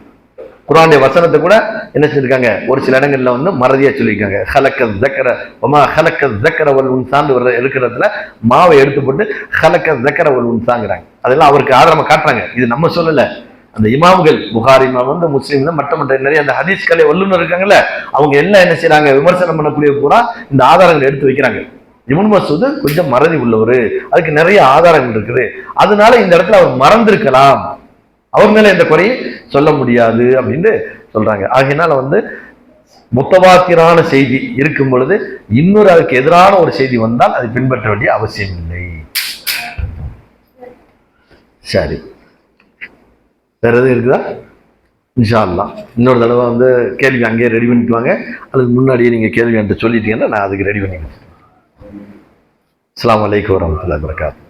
A: குர்ஆனுடைய வசனத்தை கூட என்ன செஞ்சிருக்காங்க, ஒரு சில இடங்கள்ல மறதியா சொல்லியிருக்காங்க. ஹலக்கத் ஸக்கர வமா ஹலக்கத் ஸக்கர வல் உன்சான்னு இருக்கிறதுல மாவை எடுத்து போட்டு ஹலக்கத் ஸக்கர வல் உன்சாங்கிறாங்க. அதெல்லாம் அவருக்கு ஆதாரமா காட்டுறாங்க. இது நம்ம சொல்லல, அந்த இமாம்கள் புகாரி இமாம் முஸ்லீம்ல மற்ற நிறைய அந்த ஹதீஸ் கலை வல்லுநர் இருக்காங்கல்ல, அவங்க எல்லாம் என்ன செய்யறாங்க, விமர்சனம் பண்ணக்கூடிய பூரா இந்த ஆதாரங்களை எடுத்து வைக்கிறாங்க. இப்னு மஸ்ஊத் கொஞ்சம் மறதி உள்ளவர், அதுக்கு நிறைய ஆதாரங்கள் இருக்குது, அதனால இந்த இடத்துல அவர் மறந்திருக்கலாம், அவர் மேல எந்த குறையும் சொல்ல முடியாது அப்படின்னு சொல்றாங்க. ஆகையினால முத்தவாத்திரான செய்தி இருக்கும் பொழுது இன்னொரு அதுக்கு எதிரான ஒரு செய்தி வந்தால் அதை பின்பற்ற வேண்டிய அவசியம் இல்லை. சரி, வேற எதுவும் இருக்குதா? இன்ஷா அல்லாஹ் இன்னொரு தடவை கேள்வி அங்கேயே ரெடி பண்ணிட்டு வாங்க, அதுக்கு முன்னாடியே நீங்க கேள்வி என்கிட்ட சொல்லிட்டீங்கன்னா நான் அதுக்கு ரெடி பண்ணிக்கிறேன். அஸ்ஸலாமு அலைக்கும் வரஹ்மத்துல்லாஹி வபரகாத்துஹு.